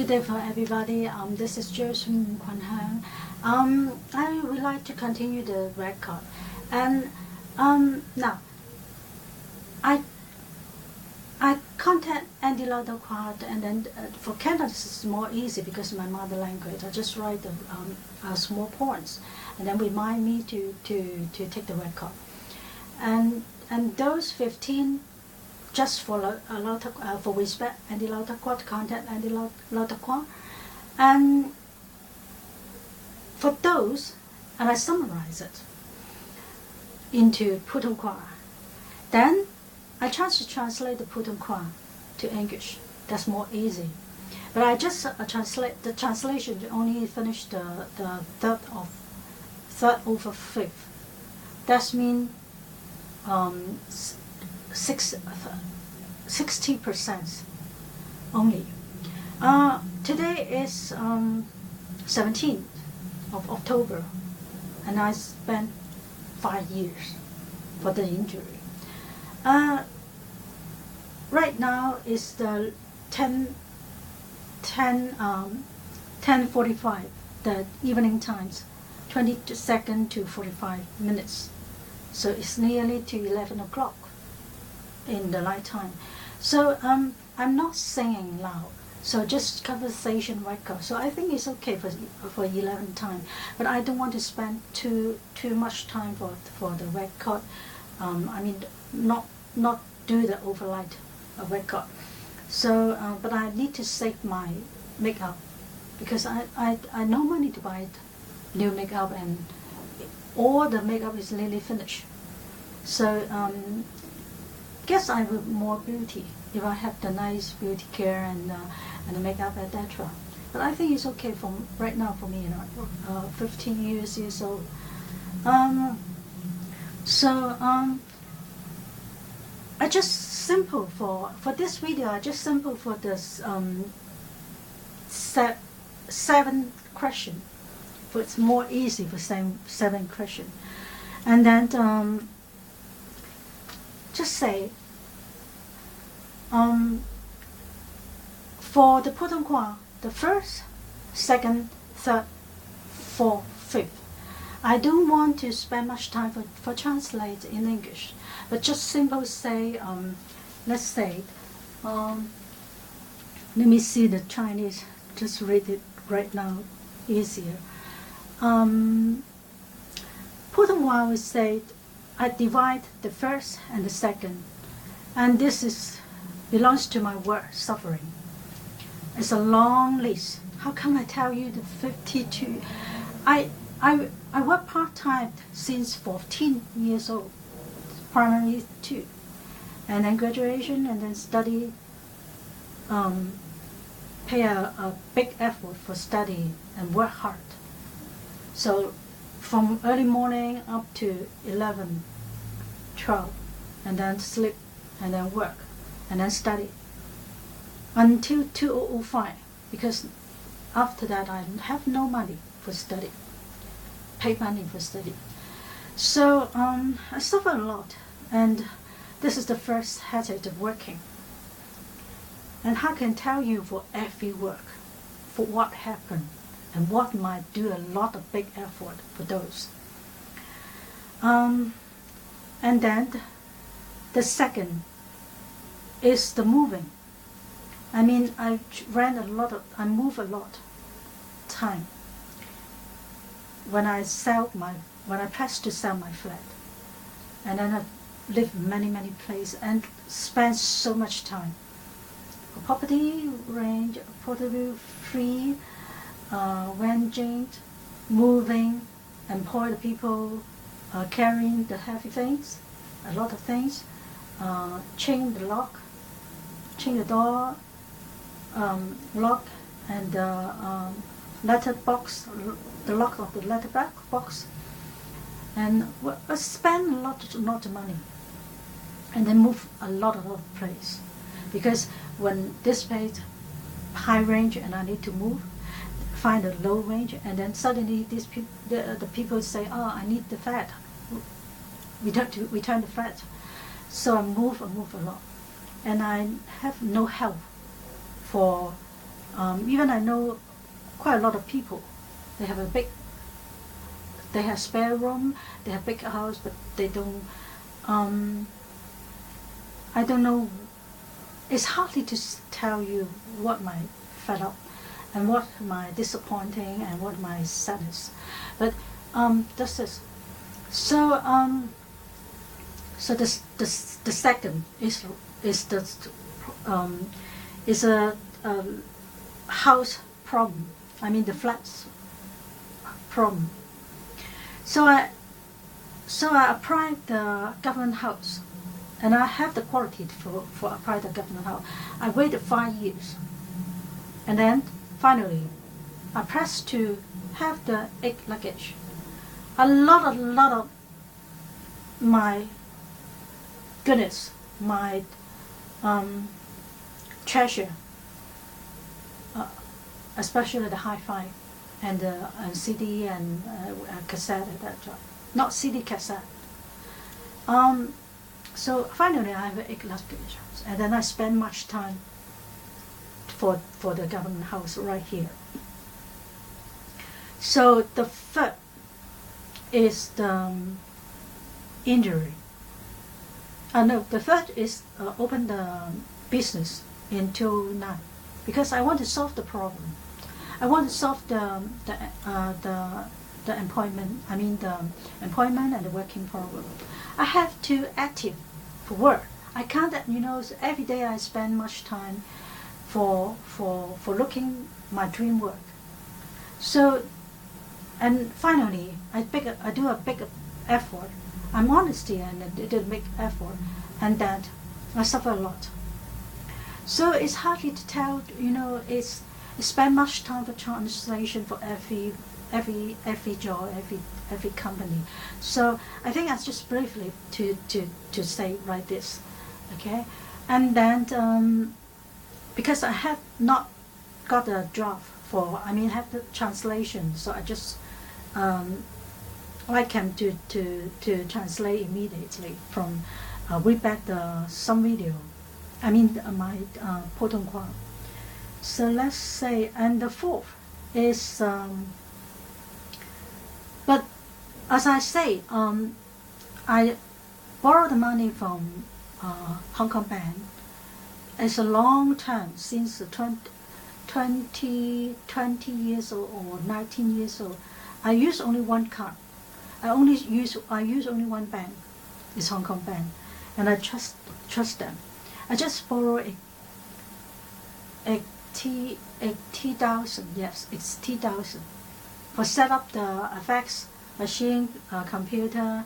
Good day for everybody. This is Joyce from Quanhang. I would like to continue the record. And now, I contact Andy Lauderquart, and then for Canada it's more easy because my mother language. I just write the small points, and then remind me to take the record. And those 15. Just for for respect, Andy Lauderquart, contact Andy Lauderquart, and for those, and I summarize it into Putonghua. Then I try to translate the Putonghua to English. That's more easy. But I just translate the translation to only finish the third over fifth. That means 60% only. Today is 17th of October, and I spent 5 years for the injury. Right now is the 10:45, the evening times, 22nd to 45 minutes. So it's nearly to 11 o'clock in the night time. So I'm not singing loud, so just conversation record. So I think it's okay for 11 time, but I don't want to spend too much time for the record. I mean, not do the overnight record. So but I need to save my makeup because I no money to buy new makeup, and all the makeup is nearly finished. So guess I will more beauty if I have the nice beauty care and the makeup, etc. But I think it's okay for right now for me. 15 years old. I just simple for this video. I just simple for this 7 question. For it's more easy for 7 question, and then just say for the Putonghua, the first, second, third, fourth, fifth. I don't want to spend much time for translate in English, but just simple say, let's say, let me see the Chinese, just read it right now, easier. Putonghua will say, I divide the first and the second, and this belongs to my work, suffering. It's a long list. How come I tell you the 52? I work part-time since 14 years old, primary 2, and then graduation, and then study, pay a big effort for study and work hard. So from early morning up to 11, 12, and then sleep, and then work, and then study until 2005, because after that I have no money for study, pay money for study. So I suffer a lot, and this is the first headache of working. And I can tell you for every work, for what happened, and what might do a lot of big effort for those. And then the second is the moving. I mean, I move a lot time. When I pass to sell my flat, and then I live many places and spend so much time. Property range, property free, ranging, moving, employ the people, carrying the heavy things, a lot of things, change the lock, change the door, lock, and letter box, the lock of the letter box, and I spend a lot of money, and then move a lot of place, because when this place high range and I need to move, find a low range, and then suddenly these the people say, oh, I need the flat, return the flat. So I move a lot, and I have no help for Even I know quite a lot of people. They have spare room, they have big house, but they don't. I don't know. It's hardly to tell you what my fed up, and what my disappointing, and what my sadness. But that's this. So so the second is a house problem. I mean the flats problem. So I applied the government house, and I have the quality for apply the government house. I waited 5 years, and then finally I pressed to have the egg luggage. A lot of my goodness, my treasure, especially the hi-fi and CD and cassette, etc. Not CD, cassette. So finally I have an egg luggage, and then I spend much time for the government house right here. So the third is the injury. No, the third is open the business in 2009, because I want to solve the problem. I want to solve the employment. I mean the employment and the working problem. I have to active for work. I can't, every day I spend much time for looking my dream work. So, and finally, I do a big effort. I'm honesty and I did a big effort, and that I suffer a lot. So it's hardly to tell. It's spend much time for translation for every job, every company. So I think that's just briefly to say like this, okay? And then because I have not got a draft have the translation, so I just like him to translate immediately from read back some video. My Putonghua. So let's say, and the fourth is, but as I say, I borrowed the money from Hong Kong bank. It's a long term, since 20 years old or 19 years old. I use only one card. I use only one bank. It's Hong Kong bank, and I trust them. I just borrow 80,000. Yes, it's 80,000 for set up the effects machine, computer,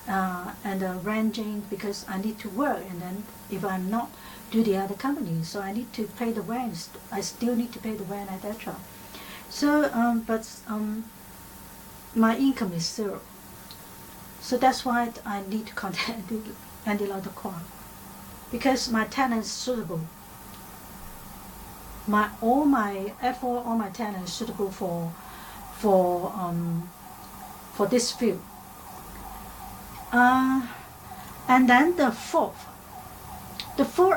and arranging, because I need to work, and then if I'm not do the other company, so I need to pay the rent. I still need to pay the rent, etc. So, my income is zero. So that's why I need to contact Andy Lauderquan, because my tenant is suitable. All my effort, all my tenant is suitable for this field. And then the fourth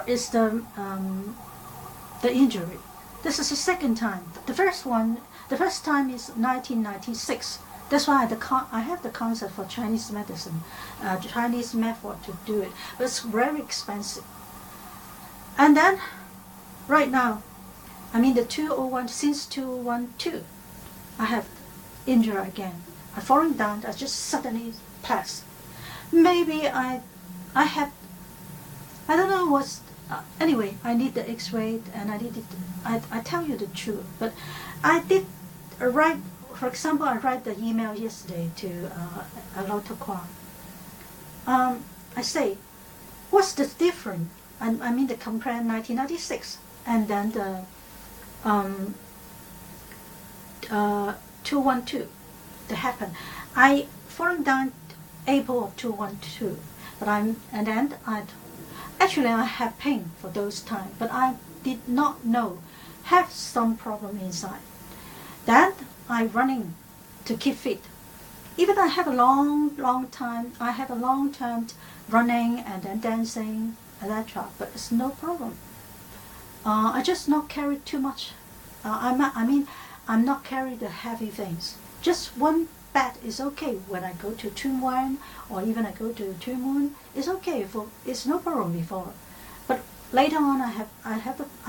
is the injury. This is the second time. The first time is 1996. That's why I have the concept for Chinese medicine, Chinese method to do it, but it's very expensive. And then, right now, the 201, since 212, I have injury again. I falling down, I just suddenly passed. Maybe I don't know what's, anyway, I need the x-ray, and I tell you the truth, but I did write, for example, I write the email yesterday to Lauter Kwan. I say, what's the difference? The compare 1996 and then the 212 that happened. I fallen down April of 212, but I had pain for those times, but I did not know have some problem inside. Then I running to keep fit. Even I have a long time. I have a long term running and then dancing, etc. But it's no problem. I just not carry too much I'm not carrying the heavy things. Just one bag is okay when I go to Twin Wan or even I go to Twin Moon. It's okay it's no problem before, but later on I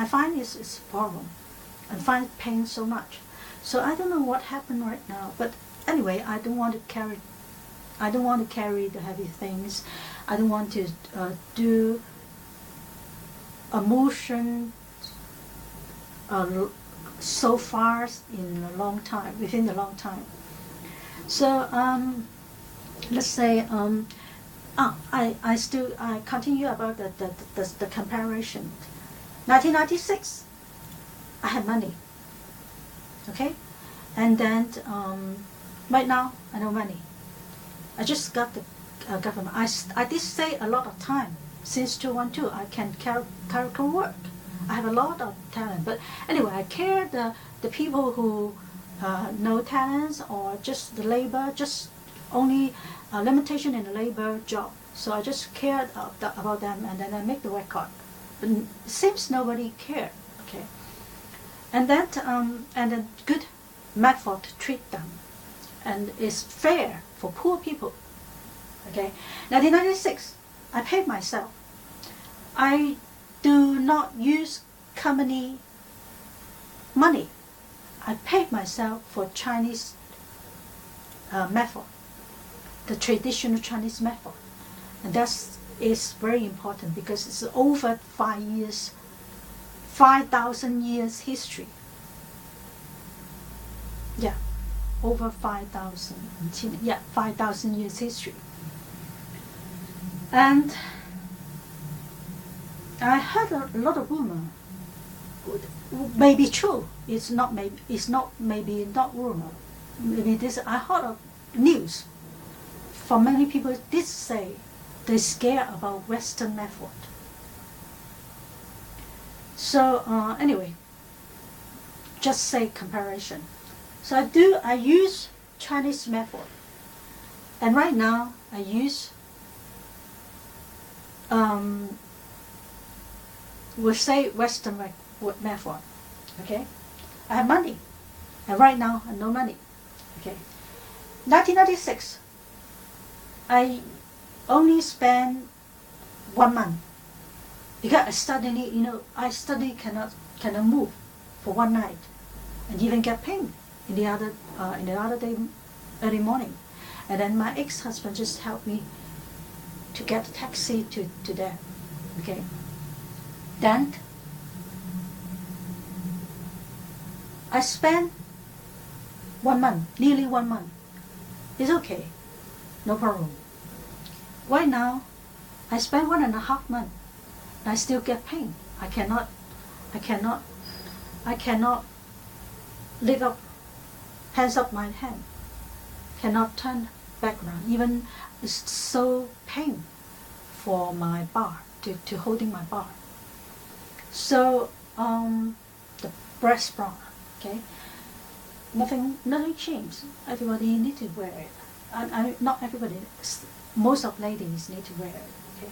find it's a problem. I find pain so much. So I don't know what happened right now. But anyway, I don't want to carry the heavy things. I don't want to do a motion so fast within a long time. So let's say I continue about the comparison. 1996, I had money. Okay, and then right now I no money. I just got the government. I did stay a lot of time since 2012. I can work. I have a lot of talent. But anyway, I care the people who no talents or just the labor, just only limitation in the labor job. So I just cared about them, and then I make the record. But it seems nobody cared. Okay, and that and a good method to treat them, and it's fair for poor people. Okay, 1996, I paid myself. I do not use company money. I paid myself for Chinese method, the traditional Chinese method, and that is very important because it's over 5,000 years history. Yeah, over 5,000. Yeah, 5,000 years history. And I heard a lot of rumor. Maybe true. It's not maybe not rumor. Maybe this. I heard of news. For many people, did say they're scared about Western method. So anyway, just say comparison. So I use Chinese method, and right now I use we'll say Western method. Okay, I have money, and right now I have no money. Okay, 1996, I only spent 1 month because I suddenly cannot move for one night, and even get pain in the other day early morning, and then my ex-husband just helped me to get a taxi to there. Okay, then I spent 1 month, nearly 1 month. It's okay, no problem. Right now, I spend 1.5 months. I still get pain. I cannot lift up, hands up my hand. Cannot turn back around. Even it's so pain for my bar to holding my bar. So the breast bra, okay. Nothing changed. Everybody need to wear it. Not everybody. Most of ladies need to wear it. Okay.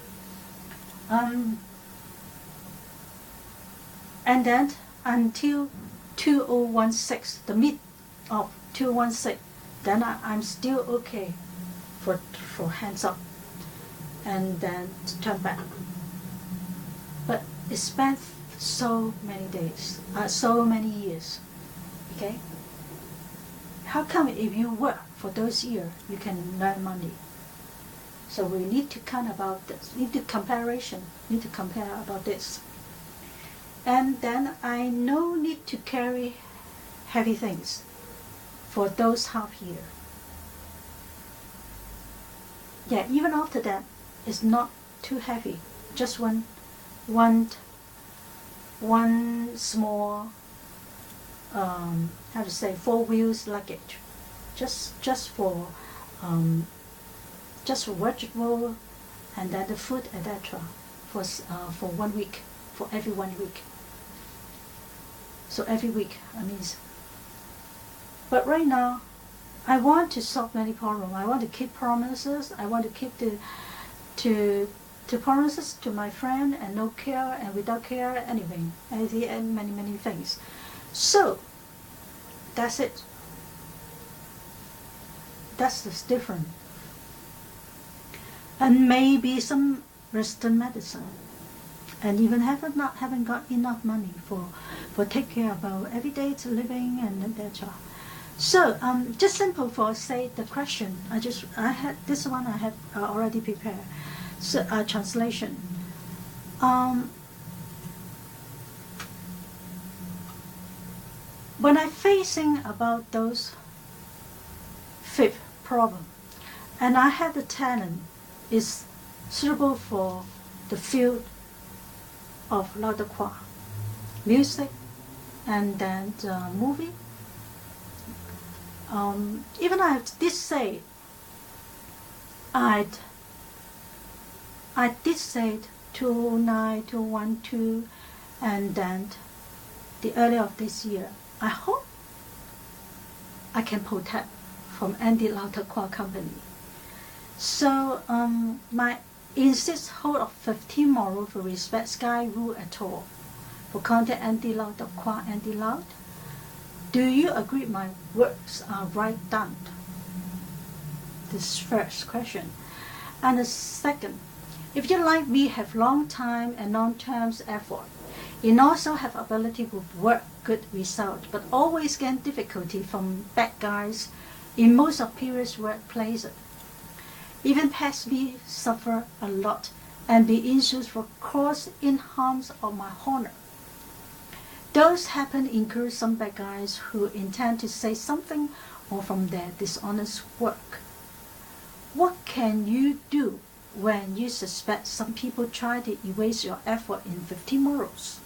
And then until 2016, the mid of 2016, then I'm still okay for hands up and then turn back. But it spent so many days, so many years. Okay. How come if you work for those years you can earn money? So we need to count about this. Need to compare about this. And then I no need to carry heavy things for those half year. Yeah, even after that, it's not too heavy. Just one small, how to say, 4 wheels luggage, just for vegetable, and then the food, etc. For 1 week, for every 1 week. So every week, I mean. But right now, I want to solve many problems. I want to keep promises. I want to keep the promises to my friend, and no care, and without care, anything, and many things. So, that's it. That's the difference. And maybe some Western medicine, and even haven't got enough money for take care about everyday living and etc. So just simple for say the question. I had this one I had already prepared. So translation. When I'm facing about those fifth problem, and I have the talent is suitable for the field of Lao Tzu Kwa, music, and then movie. Even I did say, I did say 29212, and then the earlier of this year. I hope I can protect from any Lao Tzu Kwa company. So my insist hold of 15 moral for respect sky rule at all. For contact anti-Lao Tzu Kwa anti-Lao. Do you agree my words are right done? This first question. And the second, if you like me have long time and long-term effort, it also have ability to work good result, but always get difficulty from bad guys in most of previous workplaces. Even past me suffer a lot and be issues for cause in harms of my honor. Those happen include some bad guys who intend to say something or from their dishonest work. What can you do when you suspect some people try to erase your effort in 15 morals?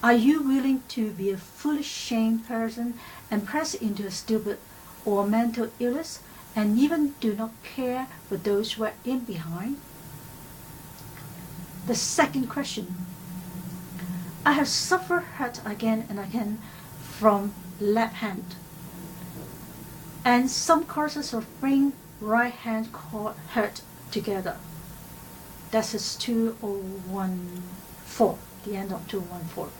Are you willing to be a foolish shame person and press into a stupid or mental illness and even do not care for those who are in behind? The second question. I have suffered hurt again and again from left hand, and some causes of brain right hand hurt together. That is 2014, the end of 2014.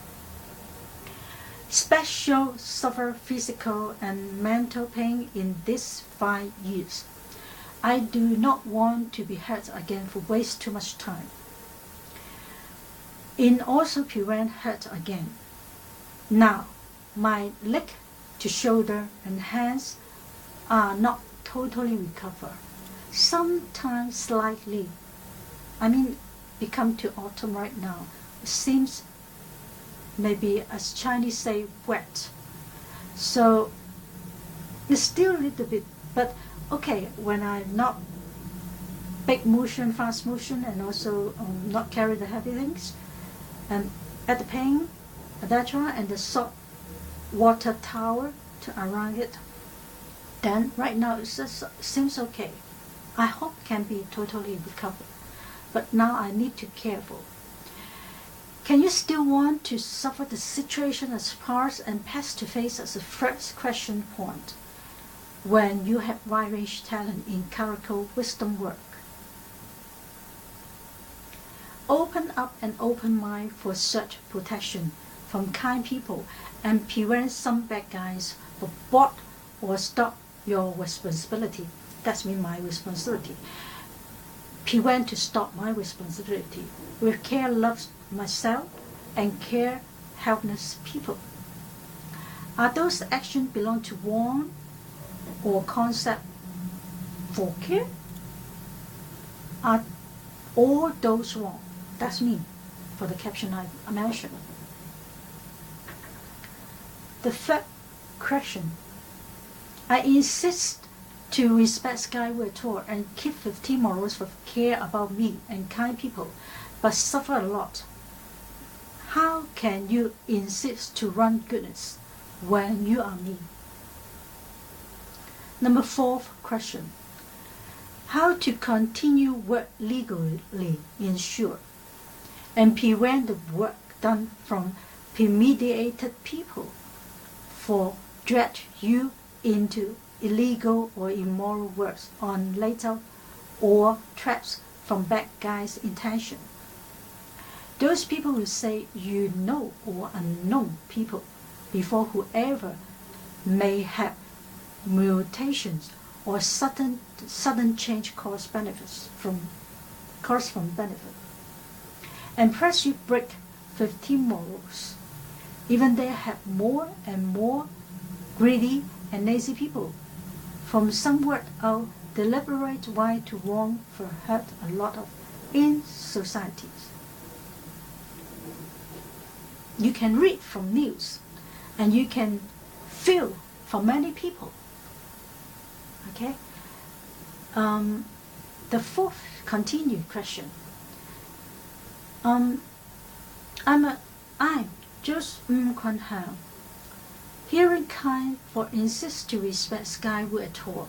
Special suffer physical and mental pain in these 5 years. I do not want to be hurt again for waste too much time. It also prevent hurt again. Now, my leg to shoulder and hands are not totally recovered. Sometimes slightly. Become to autumn right now. It seems maybe as Chinese say wet. So it's still a little bit, but okay, when I'm not big motion, fast motion, and also not carry the heavy things, and at the pain, etc., and the salt water towel to around it, then right now it just seems okay. I hope can be totally recovered, but now I need to be careful. Can you still want to suffer the situation as harsh and pass to face as a first question point when you have wide range talent in clerical wisdom work? Open up an open mind for such protection from kind people and prevent some bad guys for block or stop your responsibility. That's mean my responsibility. Prevent to stop my responsibility. With care loves myself and care helpless people. Are those actions belong to one or concept for care? Are all those wrong? That's me for the caption I mentioned. The third question. I insist to respect skyward tour and keep 15 morals for care about me and kind people, but suffer a lot. How can you insist to run goodness when you are me? Number 4th question. How to continue work legally ensure and prevent the work done from premeditated people for drag you into illegal or immoral works on later or traps from bad guys' intention. Those people who say you know or unknown people before whoever may have mutations or sudden change cause from benefit. And perhaps you break 15 morals. Even there have more and more greedy and lazy people, from somewhat out deliberate right to wrong for hurt a lot of in societies. You can read from news, and you can feel from many people. Okay. The fourth continued question. I'm just Kwon Hao. Hearing kind for insist to respect Skyward at all.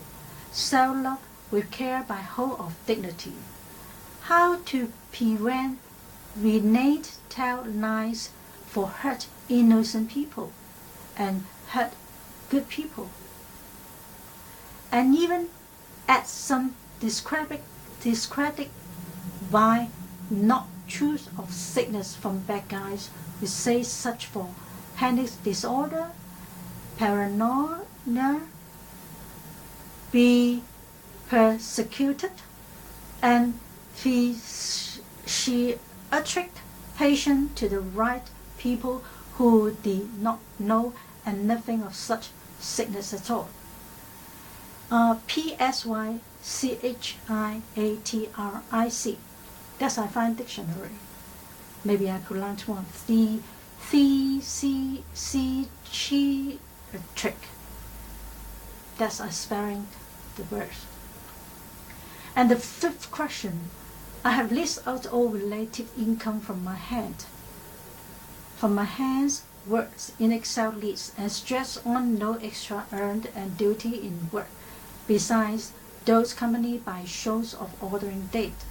Self-love with care by whole of dignity. How to prevent renegade tell lies for hurt innocent people and hurt good people. And even add some discredit by not truth of sickness from bad guys who say such for panic disorder, paranoia, be persecuted, and physiatric patient to the right people who did not know and nothing of such sickness at all. Psychiatric. That's I find dictionary. Maybe I pronounce wrong. Physiatric. That's I spelling the word. And the fifth question, I have listed out all related income from my hand. From my hands, works in Excel list and stress on no extra earned and duty in work, besides those accompanied by shows of ordering date.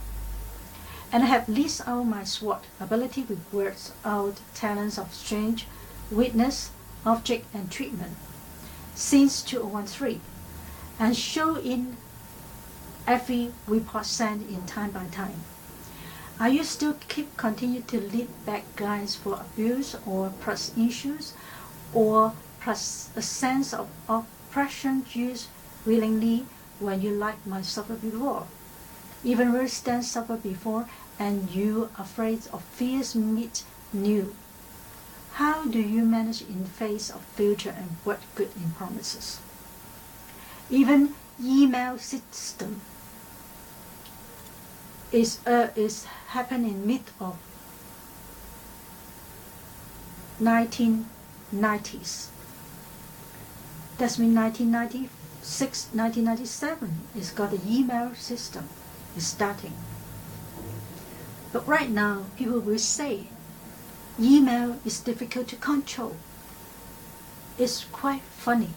And I have listed out my SWOT, ability with words out, talents of strange, witness, object and treatment, since 2013, and show in every report sent in time by time. Are you still continue to lead bad guys for abuse or plus issues, or plus a sense of oppression used willingly when you like my suffer before? Even worse than suffer before, and you afraid of fears meet new. How do you manage in face of future and what good in promises? Even email system is happened in mid of 1990s. That's mean 1996, 1997 is got the email system is starting. But right now, people will say email is difficult to control. It's quite funny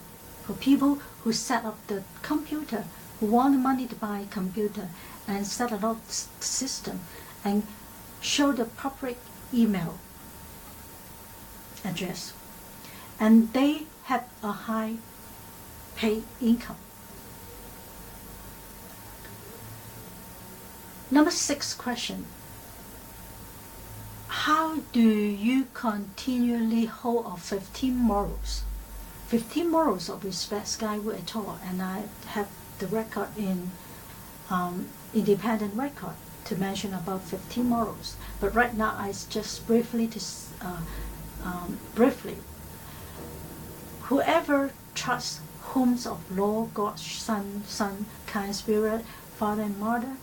for people who set up the computer, who want money to buy a computer and set it up system and show the public email address. And they have a high paid income. Number 6 question. How do you continually hold of 15 morals? 15 morals of respect Skyward at all, and I have the record in independent record to mention about 15 morals. But right now I just briefly whoever trusts whom of law, God, Son, kind spirit, father and mother,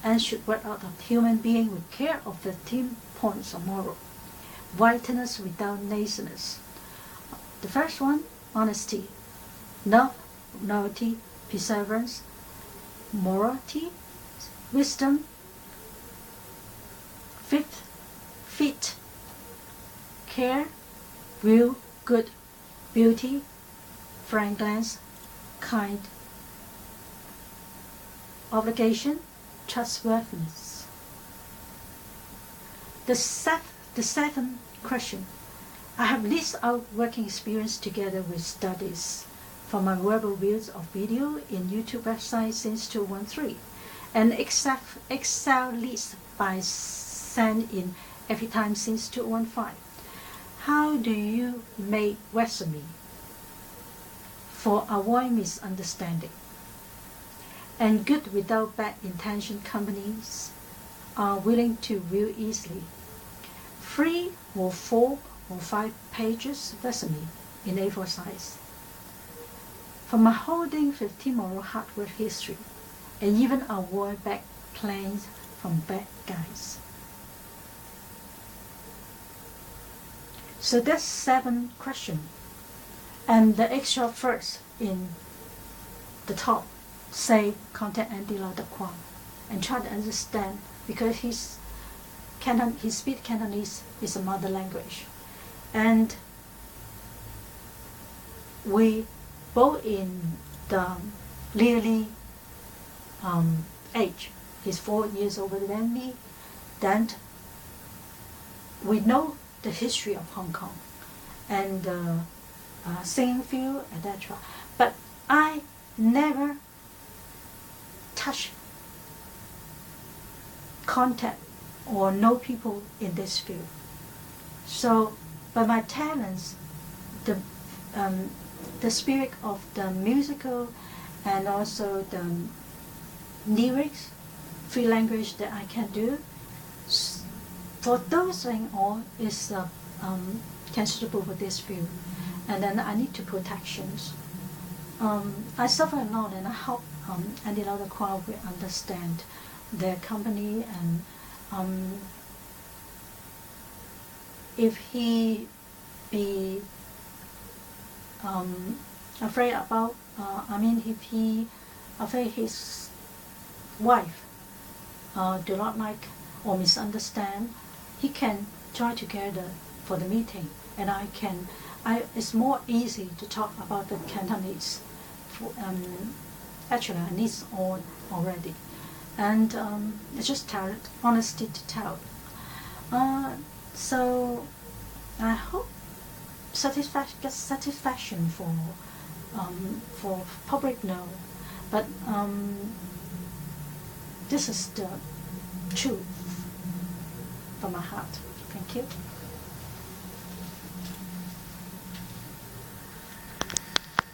and should work out of human being with care of 15 points of moral. Whiteness without laziness. The first one, honesty, love, loyalty, perseverance, morality, wisdom. Fifth, fit, care, will, good, beauty, frankness, kind, obligation, trustworthiness. The seventh question. I have listed out working experience together with studies from my verbal views of video in YouTube website since 2013, and Excel list by send in every time since 2015. how do you make resume for avoid misunderstanding? And good without bad intention companies are willing to view easily. 3 or 4 or 5 pages resume in A4 size. From a holding 15 moral hard work history, and even avoid back plans from bad guys. So that's 7 questions. And the extra first in the top say contact Andy Lau-Dak-Kwah and try to understand, because he speaks Cantonese is a mother language. And we both in the nearly age, he's 4 years older than me, then we know the history of Hong Kong and singing field, etc. But I never touch, contact, or know people in this field. So, by my talents, the spirit of the musical and also the lyrics, free language that I can do, for those things all is considerable for this field. And then I need to protections. I suffer a lot, and I hope Andy Lau-Dak-Kwah will understand their company, and if he be afraid about, if he afraid his wife do not like or misunderstand, he can join together for the meeting, and it's more easy to talk about the Cantonese. Actually, I need all already, and it's just honesty to tell. So I hope get satisfaction for public know, but this is the truth from my heart. Thank you.